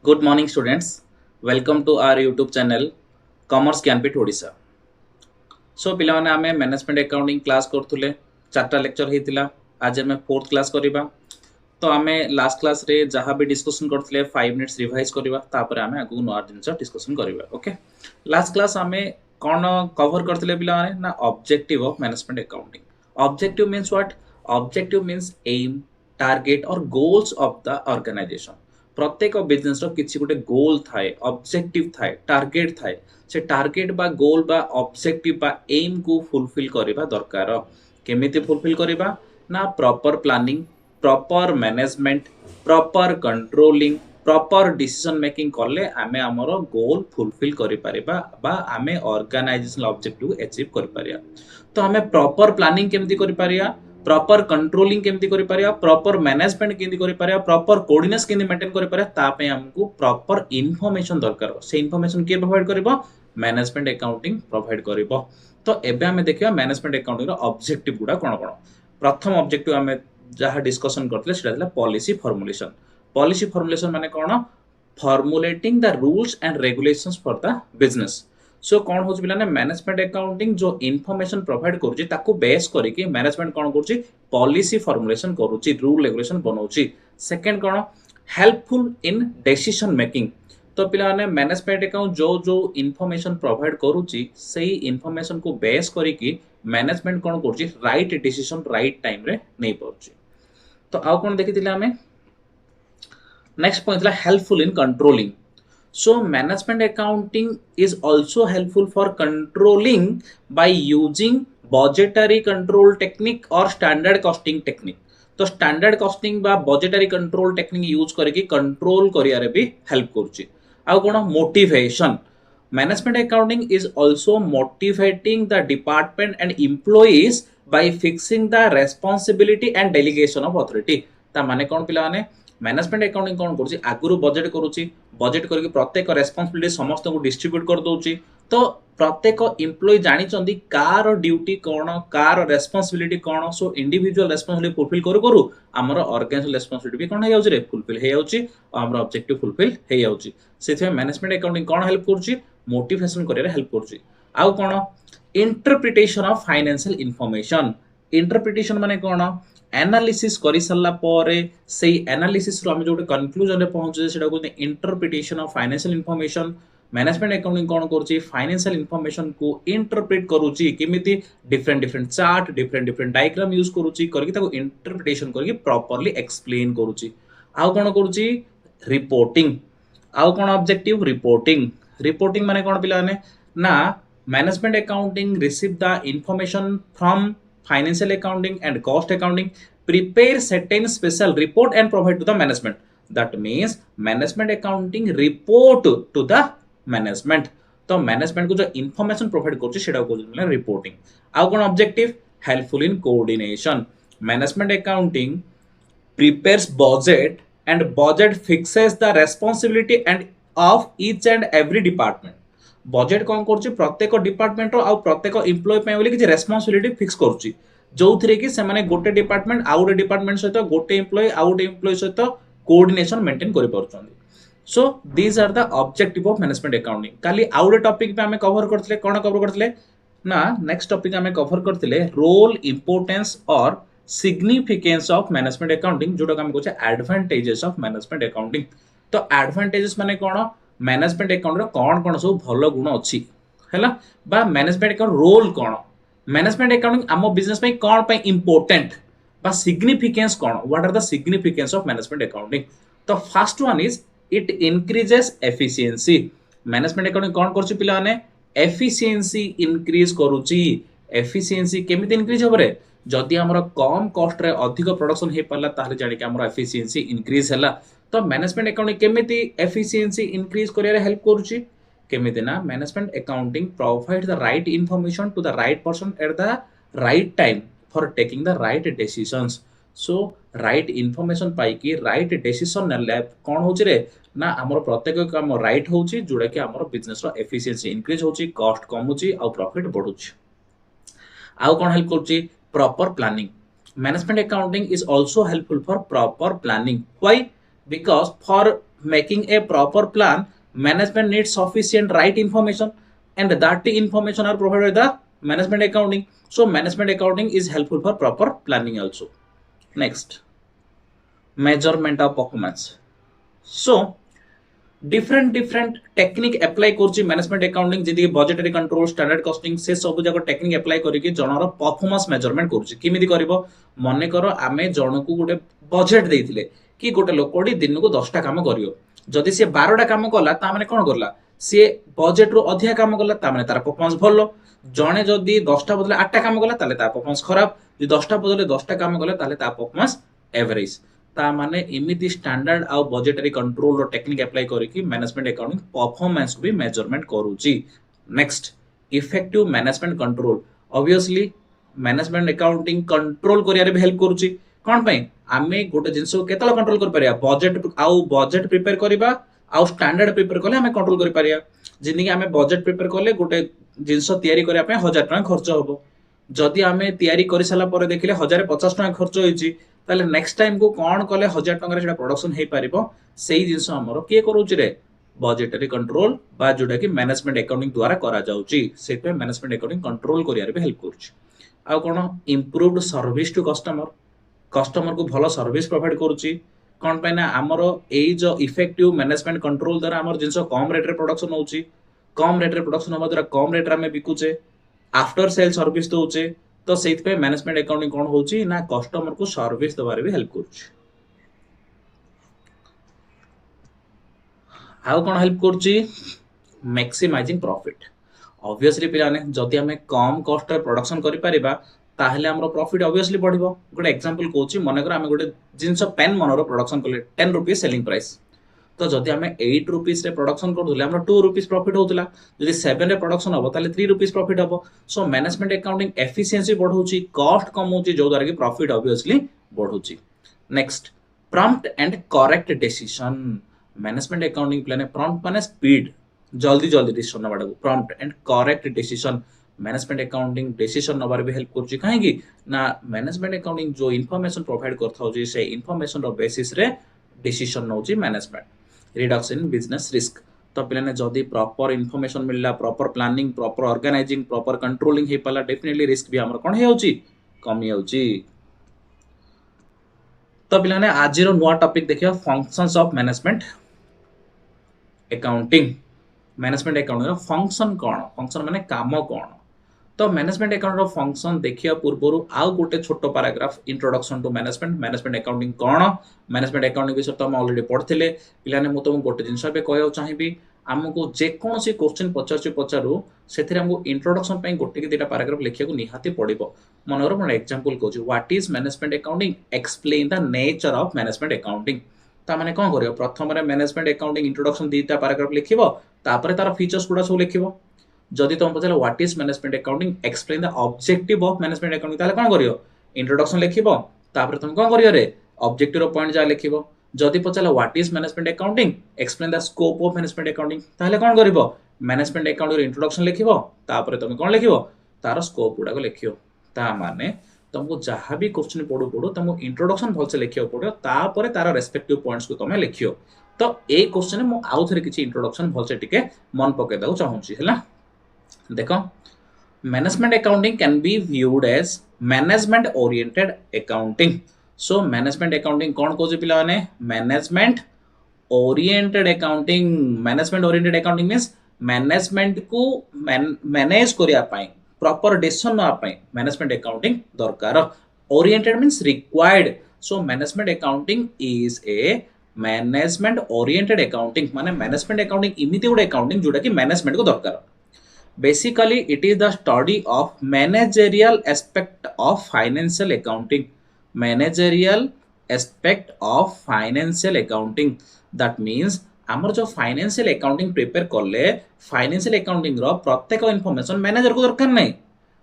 Good morning, students. Welcome to our YouTube channel, Commerce Canpit Odisha. So, पिलाने आमे management accounting class करथुले चारटा lecture हेतिला आज हमें fourth class करिबा तो आमे लास्ट क्लास रे जहाँ भी डिस्कशन करथले 5 मिनिट्स रिवाइज करिबा तापर आमे आगु नोआ जिंस डिस्कशन करिबा ओके लास्ट क्लास आमे कोन कवर करथले पिलाने ना objective of management accounting objective means what objective means aim target और गोल्स ऑफ द ऑर्गेनाइजेशन प्रत्येक बिजनेस रो किछि गोटे गोल थाए ऑब्जेक्टिव थाए टारगेट थाए से टारगेट बा गोल बा ऑब्जेक्टिव बा एम को फुलफिल करिबा दरकार केमिति फुलफिल करिबा ना proper planning proper management proper controlling proper decision making कले आमे हमरो गोल फुलफिल करि परिबा बा आमे ऑर्गेनाइजेशनल ऑब्जेक्टिव अचीव करि परिया तो आमे प्रॉपर प्लानिंग केमिति करि परिया प्रॉपर कंट्रोलिंग केमिति करि परिया प्रॉपर मैनेजमेंट केमिति करि परिया प्रॉपर कोऑर्डिनेशन केमिति मेंटेन करि परिया ता पे हमकु प्रॉपर इंफॉर्मेशन दरकार से इंफॉर्मेशन के प्रोवाइड करबो मैनेजमेंट अकाउंटिंग प्रोवाइड करिवो तो एबे हमें देखिबा मैनेजमेंट अकाउंटिंग रो ऑब्जेक्टिव गुडा कोन कोन प्रथम ऑब्जेक्टिव हमें जहाँ डिस्कशन करते सेटा पॉलिसी फॉर्मुलेशन माने कोन formulating the rules and regulations for the business so कोन होछ बिलाने मैनेजमेंट अकाउंटिंग जो इंफॉर्मेशन प्रोवाइड करूची ताको बेस करिके मैनेजमेंट कोन करूची पॉलिसी फॉर्मुलेशन करूची रूल रेगुलेशन बनाउची सेकंड कोन हेल्पफुल इन डिसीजन मेकिंग तो पिलाने मैनेजमेंट अकाउंट जो जो इंफॉर्मेशन प्रोवाइड करूची सही इंफॉर्मेशन को बेस करिके मैनेजमेंट कोन करूची राइट डिसीजन राइट टाइम रे नै पड़ची तो आउ कोन देखिथिले हमें नेक्स्ट पॉइंट ला helpful in controlling so management accounting is also helpful for controlling by using budgetary control technique और स्टैंडर्ड कॉस्टिंग टेक्निक तो स्टैंडर्ड कॉस्टिंग बा बजेटरी कंट्रोल टेक्निक यूज करके कंट्रोल करियारे भी हेल्प करची आउ कोन motivation management accounting is also motivating the department and employees by fixing the responsibility and delegation of authority ता माने कोन पिला माने मैनेजमेंट अकाउंटिंग कोन करूची आगुरु बजेट करके प्रत्येक रेस्पोंसिबिलिटी समस्त को डिस्ट्रीब्यूट कर दोची तो प्रत्येक एम्प्लॉय जानि चंदी कार ड्यूटी कोन कार रेस्पोंसिबिलिटी कोन सो इंडिविजुअल रेस्पोंसिबिलिटी फुलफिल करू हमर ऑर्गेनाइजेशनल रेस्पोंसिबिलिटी भी कोन हे जाउची रे फुलफिल हे जाउची हमर ऑब्जेक्टिव फुलफिल हे जाउची सेथे मैनेजमेंट अकाउंटिंग कोन हेल्प करूची मोटिवेशन करिया हेल्प करूची आउ कोन interpretation of financial information interpretation माने कोन एनालिसिस करि सल्ला परे सेही एनालिसिस रो हम जोटे कंक्लूजन रे पहुंचे सेटा को interpretation of financial information management accounting कोन करूची फाइनेंशियल इंफॉर्मेशन को इंटरप्रेट करूची किमिति different chart different diagram use करूची करके ताको इंटरप्रिटेशन करके प्रॉपर्ली एक्सप्लेन करूची आउ कोन करूची रिपोर्टिंग आउ कोन ऑब्जेक्टिव रिपोर्टिंग माने कोन पिलाने ना management accounting receive the information from financial accounting and cost accounting prepare certain special report and provide to the management that means management accounting report to the management तो management को जो information provide करछि सेटा को बोलले reporting आउ कोन objective helpful in coordination management accounting prepares budget and budget fixes the responsibility and of each and every department budget कौन करछि प्रत्येक डिपार्टमेंट रो आ प्रत्येक एम्प्लॉय पे बोली कि रेस्पोंसिबिलिटी फिक्स करछि जोथरे कि से माने गोटे डिपार्टमेंट आ गोटे डिपार्टमेंट सहित गोटे एम्प्लॉय सहित कोऑर्डिनेशन मेंटेन करि परछन्ती so these are the objective of management accounting काली आ गोटे टॉपिक पे हमें कवर करथले कोन कवर करथले ना नेक्स्ट टॉपिक हमें कवर करथले रोल इंपोर्टेंस और सिग्निफिकेंस ऑफ मैनेजमेंट अकाउंटिंग जोटा हम कहछे एडवांटेजेस ऑफ मैनेजमेंट अकाउंटिंग तो एडवांटेजेस माने कोन मैनेजमेंट अकाउंट रो कोन कोन सब भलो गुण अछि हैला बा मैनेजमेंट अकाउंट रोल कोन मैनेजमेंट अकाउंटिंग आम बिजनेस पे कोन पे इंपोर्टेंट बा सिग्निफिकेंस कोन what are the significance of management accounting तो first one is it increases efficiency management accounting कोन करछि पिला माने एफिशिएंसी इंक्रीज करूची एफिशिएंसी केमिति इंक्रीज होबरे जदि हमर कम कॉस्ट रे अधिक प्रोडक्शन हे परला ताले जानि के हमर एफिशिएंसी इंक्रीज हैला तो मैनेजमेंट अकाउंटिंग केमिति एफिशिएंसी इंक्रीज करिया हेल्प करूची केमिति ना management accounting provide the right information to the right person at the right time for taking the right decisions so right information पाई कि राइट डिसीजन नेले कोन होची रे ना हमर प्रत्येक काम राइट होची जोडा कि हमर बिजनेस रो एफिशिएंसी इंक्रीज होची कॉस्ट कम होची आ प्रॉफिट बढ़ुची आउ कोन हेल्प करूची proper planning management accounting is also helpful for proper planning why because for making a proper plan, management needs sufficient right information, and that information are provided by the management accounting. So management accounting is helpful for proper planning also. Next, measurement of performance. So different technique apply करछि management accounting जदी budgetary control standard costing से सब जाक technique apply करिकि जनर performance measurement करछि किमिति करबो मने करो आमे जनकु गोटे बजेट देइथिले कि गोटे लोकडी दिन को 10 टा काम करियो जदी से 12 टा काम कला ता माने कोन करला से बजेट रो अधिक काम कला ता माने तार परफॉर्मेंस भलो जणे जदी 10 टा बदले 8 टा काम कला ताले तार परफॉर्मेंस खराब जदी 10 टा बदले 10 टा काम कला ताले तार परफॉर्मेंस एवरेज ता माने इमिति स्टैंडर्ड आउ बजेटरी कंट्रोल रो टेक्निक अप्लाई करिकि मैनेजमेंट अकाउंटिंग परफॉर्मेंस को भी मेजरमेंट करूची. Next, effective management control. Obviously management accounting control करियारे भी हेल्प करूची. कोन पई आमे गोटे जिंस को केतला कंट्रोल कर परिया बजेट प्रिपेयर करिबा आउ स्टैंडर्ड प्रिपेयर करले आमे कंट्रोल करि परिया. जिंदगी आमे बजेट प्रिपेयर करले गोटे जिंस तयारी करिया पे 1000 टका खर्च होबो जदी आमे तयारी करि साला परे देखिले 1050 टका खर्च होईची ताले नेक्स्ट टाइम को कौन कले 1000 टका रे प्रोडक्शन हे पारिबो सेही जिंस हमरो के करूची रे बजेटरी कंट्रोल बा जोटा कि मैनेजमेंट अकाउंटिंग द्वारा करा जाउची सेते मैनेजमेंट अकाउंटिंग कंट्रोल करियारे भी हेल्प करूची. आ कोन इंप्रूव्ड सर्विस टू कस्टमर को भलो सर्विस प्रोवाइड करूची कोन पे ना हमरो एई जो इफेक्टिव मैनेजमेंट कंट्रोल द्वारा हमर जिंस कम रेट रे प्रोडक्शन होउची कम रेट रे प्रोडक्शन होबा द्वारा कम रेट रे हमें बिकुचे आफ्टर सेल सर्विस दोउचे तो सेथ पे मैनेजमेंट अकाउंटिंग कोन होउची ना कस्टमर को सर्विस दबारे भी हेल्प करूची. हाउ कोन हेल्प करूची मैक्सिमाइजिंग प्रॉफिट. ऑब्वियसली पिलाने जदी हमें कम कॉस्ट रे प्रोडक्शन करि परिबा ताहले हमरो प्रॉफिट ऑब्वियसली बढ़िबो. गोटे एग्जांपल कहूची मने कर हमें गोटे जिंस पेन मनरो प्रोडक्शन करले 10 रुपीस सेलिंग प्राइस तो जदी हमें 8 रुपीस रे प्रोडक्शन करथुले हमरो 2 रुपीस प्रॉफिट होतला जदी 7 रे प्रोडक्शन होबो ताले 3 रुपीस प्रॉफिट होबो. सो मैनेजमेंट अकाउंटिंग एफिशिएंसी बढ़ौची कॉस्ट कम होची जो द्वारा कि प्रॉफिट ऑब्वियसली बढ़ौची. Next, prompt and correct decision. Management accounting plan prompt माने स्पीड जल्दी डिसीजन नबाडा prompt and correct decision management accounting decision नबार भी हेल्प करची काहेकि ना मैनेजमेंट अकाउंटिंग जो इन्फॉर्मेशन प्रोवाइड करथाउची से इन्फॉर्मेशन रो बेसिस रे डिसीजन नउची management. Reduction in business risk. तो पिलाने जदी प्रॉपर इन्फॉर्मेशन मिलला proper planning proper organising proper controlling हे पाला डेफिनेटली रिस्क भी हमर कोन हे होची कमी होची. तो पिलाने आज रो नुवा टॉपिक देखियो functions of management accounting. Management accounting रो फंक्शन कोन फंक्शन माने काम कोन तो मैनेजमेंट अकाउंट रो फंक्शन देखिया पूर्वरु आउ गोटे छोटो paragraph introduction to management accounting कोन मैनेजमेंट अकाउंटिंग विषय तो हम ऑलरेडी पढ़थिले पिलाने मु तुम गोटे जिंस बे कहयो चाहिबी हमको जे कोनसी क्वेश्चन पचारू सेथिरे हमको इंट्रोडक्शन पई गोटे कि दुटा पैराग्राफ लिखिया को निहाती पड़िबो. मनोर मन एग्जांपल कहूची what is management accounting explain the nature of management accounting. ता माने कोन करियो प्रथम रे मैनेजमेंट अकाउंटिंग इंट्रोडक्शन दीटा पैराग्राफ लिखिबो तापर तार फीचर्स गुडा सब लिखिबो. जदि तुम पचारे what is management accounting explain the objective of management accounting ताले कोन करियो इंट्रोडक्शन लिखिबो तापर तुम कोन करियो रे ऑब्जेक्टिव रो पॉइंट जा लिखिबो. जदि पचारे what is management accounting explain the scope of management accounting ताले कोन करिवो मैनेजमेंट अकाउंटिंग रो इंट्रोडक्शन लिखिबो तापर तुम कोन लिखिबो तार स्कोप गुडा को लिखियो. ता माने तुमको जहां भी क्वेश्चन पढो तुमको इंट्रोडक्शन भल से लिखियो पड़ो तापर तार रेस्पेक्टिव पॉइंट्स को तुम लिखियो. तो ए क्वेश्चन मु आउ थरे किछि इंट्रोडक्शन भल से टिके मन पके दाउ चाहूची हैला. देखो management accounting can be viewed as management oriented accounting. So management accounting कौन कहूँ पिला माने management oriented accounting. Management oriented accounting means management को मैनेज करिया पई प्रॉपर डिसीजन ना पई मैनेजमेंट अकाउंटिंग दरकार. Oriented means required. So management accounting is a management oriented accounting माने मैनेजमेंट अकाउंटिंग इमिति गुड अकाउंटिंग जोटा कि मैनेजमेंट को दरकार. Basically, it is the study of managerial aspect of financial accounting. Managerial aspect of financial accounting. That means हमर जो financial accounting prepare करले financial accounting रो प्रत्येक इन्फॉर्मेशन मैनेजर को दरकार नहीं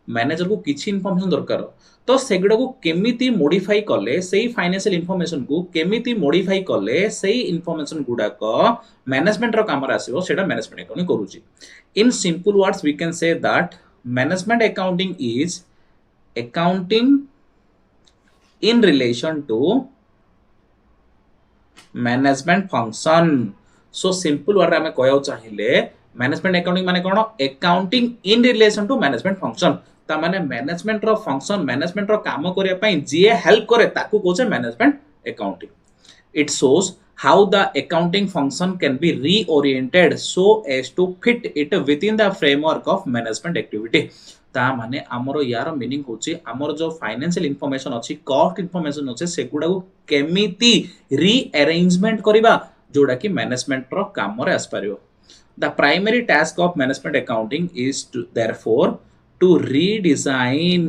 मैनेजर को किछि इन्फॉर्मेशन दरकार तो सेगुडा को केमिति मॉडिफाई करले सेही फाइनेंशियल इन्फॉर्मेशन को केमिति मॉडिफाई करले सेही इन्फॉर्मेशन गुडा को मैनेजमेंट रो काम आसीबो सेटा मैनेजमेंट अकाउंटिंग करूची. In simple words, we can say that management accounting is accounting in relation to management function. So simple word आम कह चाहिए मैनेजमेंट अकाउंटिंग माने कौन accounting in relation to management function ता माने मैनेजमेंट रो फंक्शन मैनेजमेंट रो काम करिया पई जे हेल्प करे ताकू कोचे management accounting. It shows how the accounting function can be reoriented so as to fit it within the framework of management activity। ता माने हमरो यार मीनिंग होची हमरो जो फाइनेंशियल इंफॉर्मेशन अछि कॉस्ट इंफॉर्मेशन अछि सेगुडा को केमिति रीअरेंजमेंट करबा जोडा कि मैनेजमेंट रो काम रे आस परियो। The primary task of management accounting is to therefore to redesign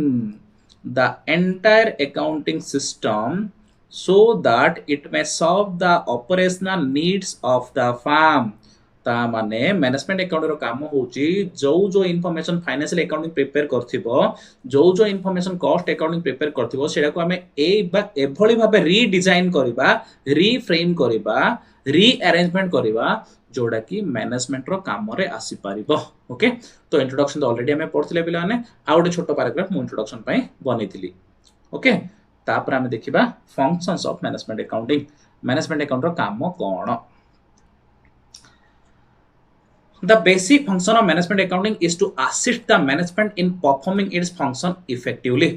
the entire accounting system so that it may serve the operational needs of the firm। ता माने मैनेजमेंट अकाउंट रो काम होची जो जो इन्फॉर्मेशन फाइनेंशियल अकाउंटिंग प्रिपेयर करथिबो जो जो information cost accounting prepare करथिबो सेडा को हमें एभली भाबे रीडिजाइन करबा रीफ्रेम करबा रीअरेंजमेंट करबा जोड़ा कि मैनेजमेंट रो काम रे आसी पारिबो। ओके तो इंट्रोडक्शन तो ऑलरेडी हमें पढ़थिले पिला माने आ गोटे छोटो पैराग्राफ मु इंट्रोडक्शन पई बनेथिली। ओके तापर हमें देखिबा functions of management accounting management account रो काम कोन। The basic function of management accounting is to assist the management in performing its function effectively।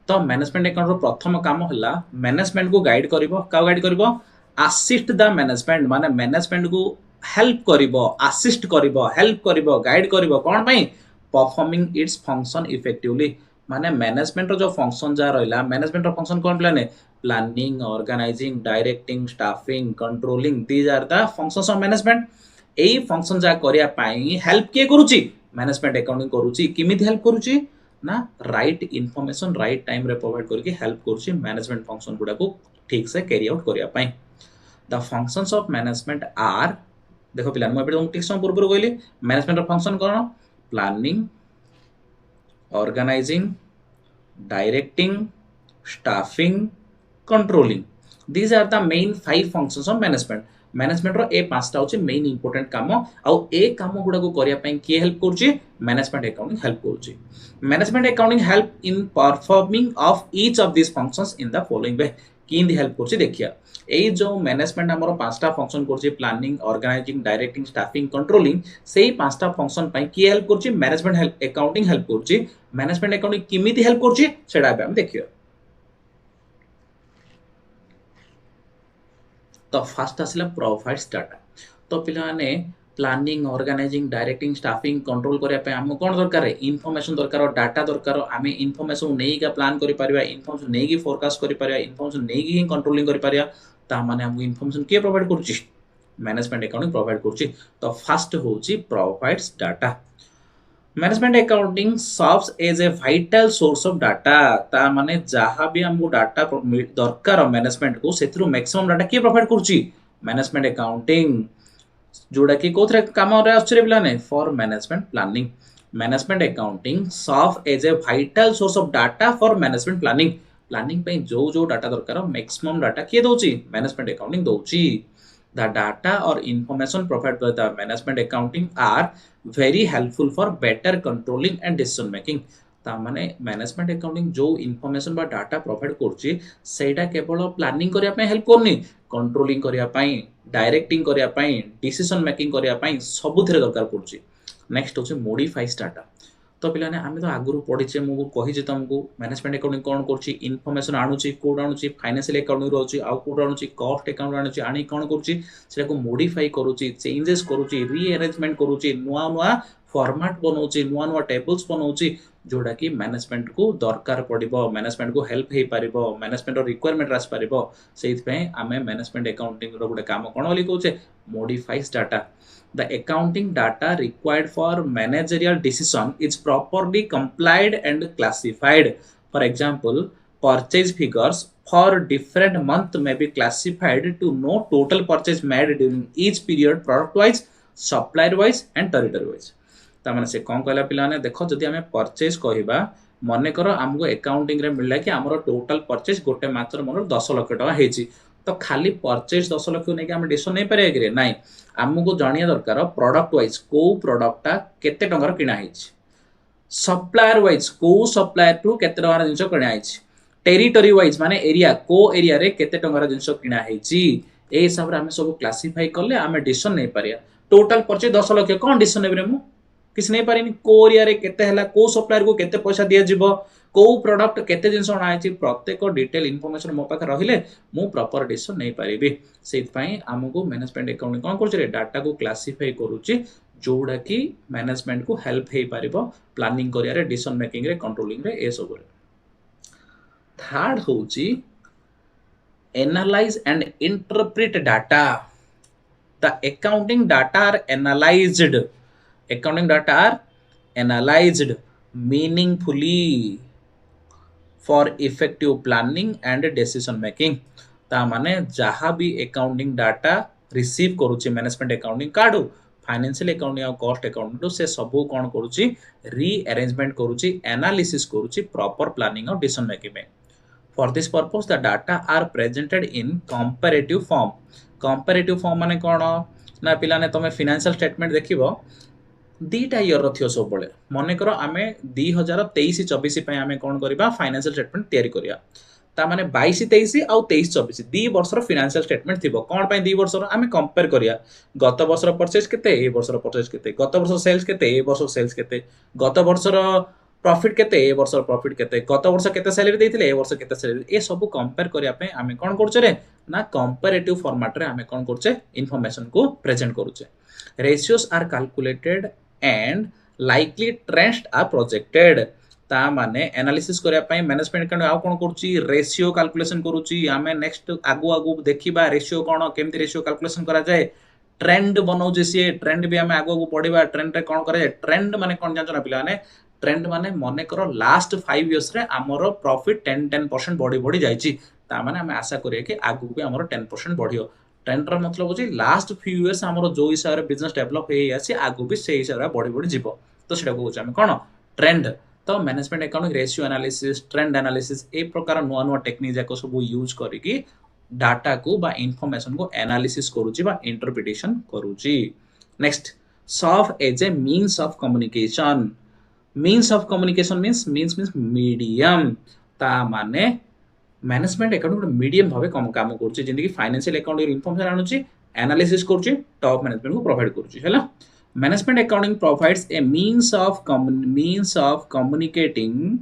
तो मैनेजमेंट अकाउंट रो प्रथम काम हला मैनेजमेंट को गाइड करिवो का गाइड करिवो असिस्ट द मैनेजमेंट माने मैनेजमेंट को हेल्प करिवो असिस्ट करिवो हेल्प करिवो गाइड करिवो कोन पई परफॉर्मिंग इट्स फंक्शन इफेक्टिवली माने मैनेजमेंट रो जो फंक्शन जा रहला मैनेजमेंट रो फंक्शन कोन प्लान है planning organising directing staffing controlling these are the functions of management. एई फंक्शन जा करिया पाई हेल्प के करूची मैनेजमेंट अकाउंटिंग करूची किमिति हेल्प करूची ना राइट इन्फॉर्मेशन राइट टाइम रे प्रोवाइड करके हेल्प करूची मैनेजमेंट फंक्शन गुडा को ठीक से कैरी आउट करिया पाई। The functions of management are देखो पिला मु एबे ठीक समय पूर्व कहली मैनेजमेंट फंक्शन कोन planning organising directing staffing controlling these are the main 5 functions of management. Management रो ए पांचटा होची मेन इंपोर्टेंट काम आ ए काम गुडा को करिया पई के हेल्प करची मैनेजमेंट अकाउंटिंग हेल्प करची। Management accounting help in performing of each of this functions in the following way किंदी हेल्प करची देखिया ए जो मैनेजमेंट हमरो पांचटा फंक्शन करची planning organising directing staffing controlling सेही पांचटा फंक्शन पई के हेल्प करची मैनेजमेंट हेल्प अकाउंटिंग हेल्प करची मैनेजमेंट अकाउंटिंग किमिति हेल्प करची सेडा हम देखियो। तो फास्ट आसला प्रोवाइड्स डाटा तो पिला माने planning organising directing staffing control करिया पे हमको कोन दरकार है इन्फॉर्मेशन दरकार डाटा दरकार आमे इन्फॉर्मेशन नेई का प्लान करि परिबा इन्फॉर्मेशन नेई की फोरकास्ट करि परिबा इन्फॉर्मेशन नेई की कंट्रोलिंग करि परिबा ता माने हमको इन्फॉर्मेशन के प्रोवाइड करछि मैनेजमेंट अकाउंटिंग प्रोवाइड करछि। तो फर्स्ट होछि provides data management accounting serves as a vital source of data ता माने जहां भी हमको डाटा दरकार मैनेजमेंट को सेथरु मैक्सिमम डाटा के प्रोवाइड करछि मैनेजमेंट अकाउंटिंग जोड़ा कि कोथरे काम रे आछरे बिलाने for management planning. Management accounting serve as a vital source of data for management planning planning पे जो जो डाटा दरकार मैक्सिमम डाटा के दोची मैनेजमेंट अकाउंटिंग दोची। The data or information provided by the management accounting are very helpful for better controlling and decision making। ता माने management accounting जो इन्फॉर्मेशन बा डाटा प्रोवाइड करछि सेटा केवल प्लानिंग करिया पय हेल्प करनी कंट्रोलिंग करिया पय डायरेक्टिंग करिया पय डिसीजन मेकिंग करिया पय सबुथिरे दरकार पड़छि। नेक्स्ट होछि मॉडिफाइज डाटा तो पिलाने आमे तो आगुरु पढिचे मु कहिजे तुमको मैनेजमेंट अकाउंटिंग कोन करछि इन्फॉर्मेशन आणुछि कोड आणुछि फाइनेंशियल अकाउंटिंग रोछि आ कोड आणुछि कॉस्ट अकाउंट आणुछि आनी कोन करछि सेटा को मॉडिफाई करूछि चेंजेस करूछि रीअरेंजमेंट करूछि नुवा नुवा फॉर्मेट बनौछि नुवा नुवा टेबल्स बनौछि जोड़ा कि मैनेजमेंट को दरकार पड़िबो मैनेजमेंट को हेल्प हे पारिबो मैनेजमेंट रो रिक्वायरमेंट रास पारिबो सेहि पय आमे मैनेजमेंट अकाउंटिंग रो गुडे काम कोन बोली कहउछे modifies data. The accounting data required for managerial decision is properly complied and classified। For example, purchase figures for different month may be classified to know total purchase made during each period product wise, supplier wise and territory wise। ता माने से कोन कहला पिलाने देखो जदि हमें purchase कहिबा मने करो हमको अकाउंटिंग रे मिलला कि हमरो टोटल परचेज गोटे मात्र मोर 10 लाख टका हेची तो खाली परचेज 10 लाख नै कि हम डिसिजन नै पारे कि नै हमको जानिया दरकार प्रोडक्ट वाइज को प्रोडक्टटा केते टंगार किना हेची सप्लायर वाइज को सप्लायर टू केते टंगार जिंस किना हेची टेरिटरी वाइज माने एरिया को एरिया रे केते टंगार जिंस किना हेची ए हिसाब रे आमे सब क्लासिफाई करले आमे डिसीजन नै पारिया टोटल परचेज 10 लाख कोन डिसीजन नेबरे मु किछ नै पारिनी को एरिया रे केते हला को सप्लायर को केते पैसा दिया जिवो को प्रोडक्ट केते जिंस अणा आइछि प्रत्येक डिटेल इन्फॉर्मेशन मो पाखे रहिले मु प्रॉपर डिसीजन नै पारिबी सेत पई हमकु मैनेजमेंट अकाउंटिंग कोन करछि रे डाटा को क्लासिफाई करूछि जोड़ा कि मैनेजमेंट को हेल्प हे पारिबो प्लानिंग करिया रे डिसीजन मेकिंग रे कंट्रोलिंग रे ए सब रे थर्ड होछि analyze and interpret data. The accounting data are analyzed. Accounting data are analyzed meaningfully for effective planning and decision making. ता माने जहाँ भी accounting data receive करूची management accounting card financial accounting और कॉस्ट अकाउंटिंग से सबू कौन करूची रीअरेंजमेंट करूची एनालिसिस करूची प्रॉपर प्लानिंग और डिसीजन मेकिंग में For this purpose, the data are presented in comparative form. Comparative form माने कौन ना पिला ने तमे financial statement देखिबो दीटा ईयर रथियो सब बळे मने करो आमे 2023 24 पय आमे कोन करिबा फाइनेंशियल स्टेटमेंट तयारी करिया ता माने 22 23 आ 23 24 दी वर्षर फाइनेंशियल स्टेटमेंट थिबो कोन पय दी वर्षर आमे कंपेयर करिया गत वर्षर परचेज केते ए वर्षर परचेज केते गत वर्षर सेल्स केते ए वर्षर सेल्स केते गत वर्षर प्रॉफिट केते ए वर्षर प्रॉफिट केते गत वर्ष केते सैलरी देथिले ए वर्ष केते सैलरी ए सब कंपेयर करिया पे आमे कोन करछे रे ना कंपैरेटिव फॉर्मेट रे आमे कोन करछे इंफॉर्मेशन को प्रेजेंट करूछे ratios are calculated and likely trends are projected ता माने एनालिसिस करिया पई मैनेजमेंट अकाउंट आ कोन करूची रेशियो कैलकुलेशन करूची आमे नेक्स्ट आगु आगु देखिबा रेशियो कोन केमति रेशियो कैलकुलेशन करा जाय ट्रेंड बनाउ जेसी ट्रेंड भी आमे आगु आगु पढिबा ट्रेंड रे कोन करा जाय ट्रेंड माने कोन जानछ ना पिला ने ट्रेंड माने मने करो लास्ट 5 इयर्स रे हमरो प्रॉफिट 10% बढ़ी बढ़ी जायची ता माने आमे आशा करिया कि आगु भी हमरो 10% बढ़ियो ट्रेंड रा मतलब होची लास्ट फ्यू इयर्स हमरो जो हिसाब रे बिजनेस डेवलप हे आसी आगु भी से हिसाब रे बढ़ी बढ़ी जीवो तो सेटा को होची हम कोन ट्रेंड तो management accounting ratio analysis trend analysis ए प्रकार नुवा नुवा टेक्निक जाको सब यूज करिकि डाटा को बा इंफॉर्मेशन को एनालिसिस करूची बा इंटरप्रिटेशन करूची next serve as a means of communication means medium ता माने मैनेजमेंट अकाउंट मीडियम भावे काम करछि जेंति कि फाइनेंशियल अकाउंटिंग इन्फॉर्मेशन आनुछि एनालिसिस करछि टॉप मैनेजमेंट को प्रोवाइड करछि हैला management accounting provides a means of communicating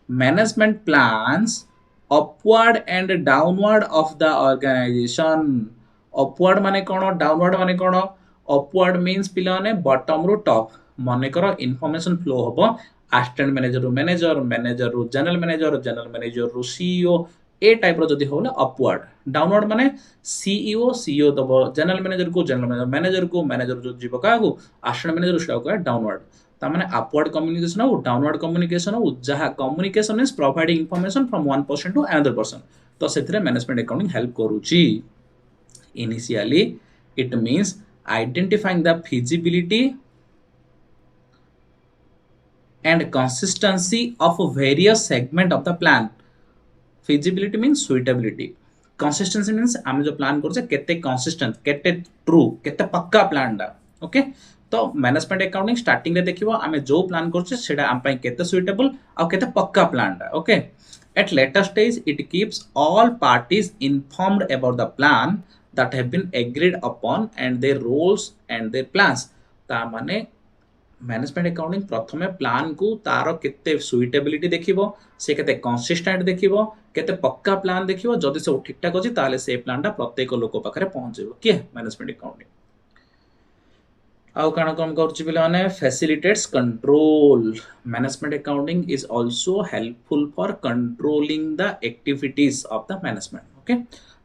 management plans upward and downward of the organization upward माने कोन डाउनवर्ड माने कोन अपवर्ड मीन्स पिला ने बॉटम रो टॉप माने करो इन्फॉर्मेशन फ्लो होबो असिस्टेंट मैनेजर मैनेजर रो जनरल मैनेजर रो सीईओ ए टाइप रो जदी होला अपवर्ड डाउनवर्ड माने सीईओ दबो जनरल मैनेजर को मैनेजर जो जीव का को असिस्टेंट मैनेजर स्टाफ का डाउनवर्ड ता माने अपवर्ड कम्युनिकेशन और डाउनवर्ड कम्युनिकेशन और जहा communication is providing information from one person to another person तो सेथिरे मैनेजमेंट अकाउंटिंग हेल्प करूची initially it means identifying the feasibility and consistency of various segment of the plan feasibility means suitability consistency means हम जो plan करछे केते consistent केते true केते पक्का प्लान डा ओके तो मैनेजमेंट अकाउंटिंग स्टार्टिंग रे देखिबो हमें जो प्लान करछे सेटा हम पई केते सुइटेबल आ केते पक्का प्लान डा okay at later stage it keeps all parties informed about the plan that have been agreed upon and their roles and their plans ता माने मैनेजमेंट अकाउंटिंग प्रथमे प्लान को तारो केते सुइटेबिलिटी देखिबो से केते कंसिस्टेंट देखिबो केते पक्का प्लान देखिबो जदी से ठीक ठाक अछि ताले से प्लानटा प्रत्येक लोक पाखरे पहुंचेबो के मैनेजमेंट अकाउंटिंग आउ काना कम करछि बिले माने facilitates control management accounting is also helpful for controlling the activities of the management okay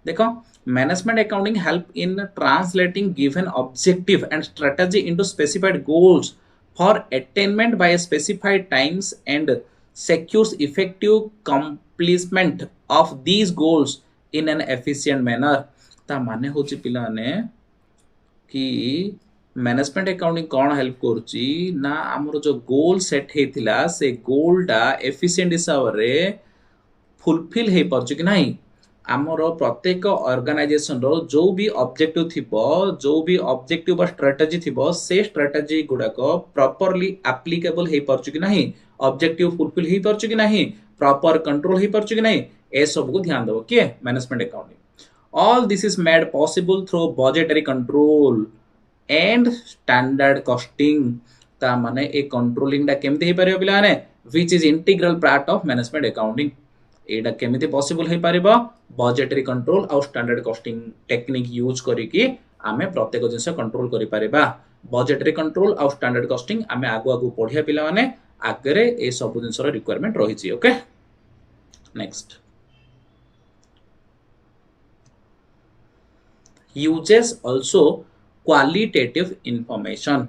देखो management accounting help in translating given objective and strategy into specified goals for attainment by a specified times and secures effective accomplishment of these goals in an efficient manner ता माने होची पिला ने कि management accounting कोन help करची ना हमरो जो गोल सेट हेतिला से गोल टा एफिशिएंट हिसाब रे फुलफिल हे परची कि नाही आमरो प्रत्येक ऑर्गेनाइजेशन रो जो भी ऑब्जेक्टिव थिबो जो भी ऑब्जेक्टिव बा स्ट्रेटजी थिबो से स्ट्रेटजी गुडा को प्रॉपर्ली एप्लीकेबल हे परछु कि नाही ऑब्जेक्टिव फुलफिल हे परछु कि नाही प्रॉपर कंट्रोल हे परछु कि नाही ए सब को ध्यान दबो के management accounting all this is made possible through budgetary control and standard costing ता माने ए कंट्रोलिंग टा केमते हे परिबो पिला माने which is integral part of management accounting एटा केमिति पॉसिबल हे परिबो बजेटरी कंट्रोल आ स्टैंडर्ड कॉस्टिंग टेक्निक यूज करिकि आमे प्रत्येक जिंस कंट्रोल करि परिबा बजेटरी कंट्रोल आ standard costing आमे आगु आगु पढिया पिला माने आगरे ए सब जिंसर रिक्वायरमेंट रही छि okay next uses also qualitative information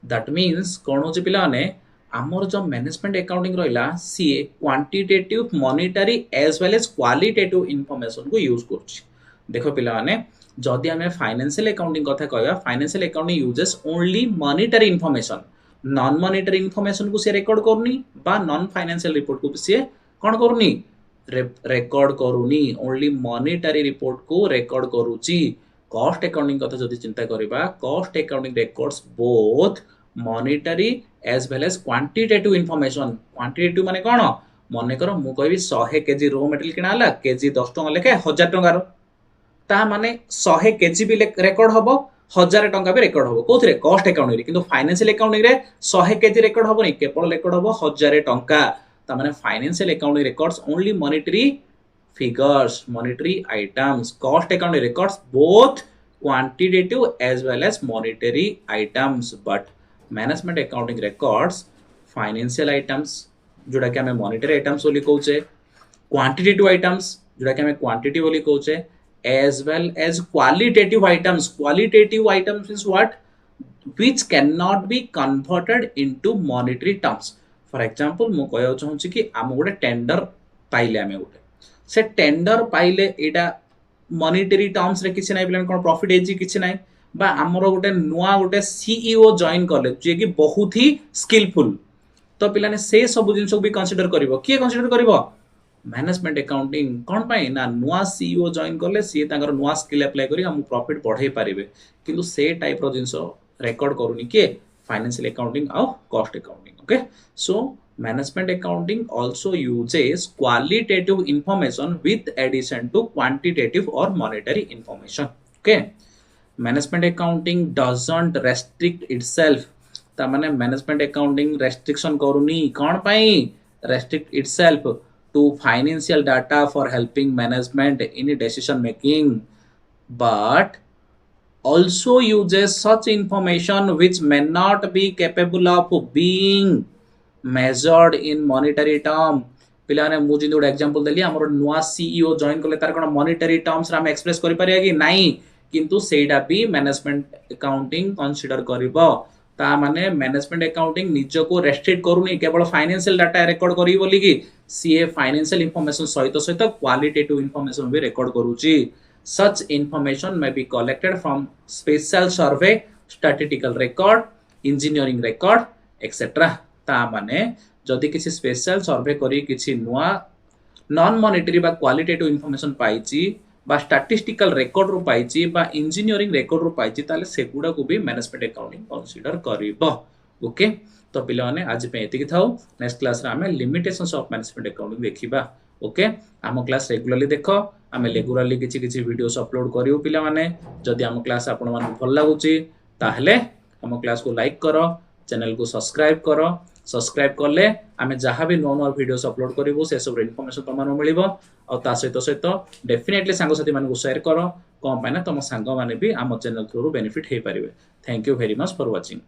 that means कौन हो पिला माने आमर जो मैनेजमेंट अकाउंटिंग रहिला सी quantitative monetary as well as qualitative information को यूज करछि देखो पिला माने जदि हमें फाइनेंशियल अकाउंटिंग कथा कहया financial accounting uses only monetary information non monetary information को से रिकॉर्ड करनी बा नॉन फाइनेंशियल रिपोर्ट को से कोन करनी रिकॉर्ड करूनी ओनली मॉनिटरी रिपोर्ट को रिकॉर्ड करूची कॉस्ट अकाउंटिंग कथा जदि चिंता करिबा cost accounting records both monetary as well as quantitative information quantitative माने कोन मने करो मु कहबी 100 केजी रो मटेरियल किना हला केजी 10 टका लेखे 1000 टका रो ता माने 100 केजी भी रिकॉर्ड हबो 1000 टका भी रिकॉर्ड हबो कोथरे कॉस्ट अकाउंटिंग रे किंतु फाइनेंशियल अकाउंटिंग रे 100 केजी रिकॉर्ड हबो नै केवल रिकॉर्ड हबो 1000 टका ता माने financial accounting records only monetary figures monetary items cost accounting records both quantitative as well as monetary items but management accounting records financial items जोड़ा कि हमें monetary items बोली कहउचे quantitative items जोड़ा कि हमें quantity बोली कहउचे as well as qualitative items is what which cannot be converted into monetary terms for example मु कहउ चाहू छी कि हम गोटे टेंडर पाइले हमें गोटे से टेंडर पाइले एटा मॉनिटरी टर्म्स रे किछ नै प्लान कोन प्रॉफिट एजी किछ नै बा हमरो गोटे नुआ गोटे सीईओ जॉइन करले जे कि बहुत ही स्किलफुल तो पिलाने से सब जिंस भी कंसीडर करिवो के कंसीडर करिवो मैनेजमेंट अकाउंटिंग कोन पाई ना नुआ सीईओ जॉइन करले सी तांगर नुआ स्किल अप्लाई करी हम प्रॉफिट बढ़ाई पारिबे किंतु से टाइप रो जिंस रिकॉर्ड करूनी के फाइनेंशियल अकाउंटिंग और cost accounting okay so management accounting also uses qualitative information with addition to quantitative or monetary information okay management accounting doesn't restrict itself ta mane management accounting restriction karuni kon pai restrict itself to financial data for helping management in decision making but also uses such information which may not be capable of being measured in monetary term पिलाने मु जिन गोटे example देली हमर नुआ CEO join करले तार कोन monetary terms रा हम express करि परिया कि नाही किंतु सेडा भी मैनेजमेंट अकाउंटिंग कंसीडर करबो ता माने मैनेजमेंट अकाउंटिंग निज को रेस्ट्रिक्ट करूनी केवल फाइनेंशियल डाटा रिकॉर्ड करी बोली कि सीए फाइनेंशियल इंफॉर्मेशन सहित सहित क्वालिटेटिव इंफॉर्मेशन भी रिकॉर्ड करूची सच information may be collected from special survey statistical record engineering record etcetera ता माने जदि किसी स्पेशल सर्वे करी किसी नुआ नॉन मॉनिटरी बा क्वालिटेटिव इंफॉर्मेशन पाइची बा स्टैटिस्टिकल रिकॉर्ड रो पाइची बा इंजीनियरिंग रिकॉर्ड रो पाइची ताले सेगुडा को भी मैनेजमेंट अकाउंटिंग कंसीडर करिवो ओके तो पिला माने आज पे एतिकी थाउ नेक्स्ट क्लास रे हमें लिमिटेशंस ऑफ मैनेजमेंट अकाउंटिंग देखिबा ओके हम क्लास रेगुलरली देखो हमें रेगुलरली किछि किछि वीडियोस अपलोड करियो पिला माने जदि हम क्लास आपन मन भल लागुची ताहले हम क्लास को लाइक करो चैनल को सब्सक्राइब करले आमे जहाँ भी नुआ वीडियोस अपलोड करिवो से सब इनफॉरमेशन तमन मिलिबो और ता सहित डेफिनेटली सांग साथी मान को शेयर करो कोन पाइना तम सांग माने भी हम चैनल थ्रू बेनिफिट हे परिबे thank you very much for watching.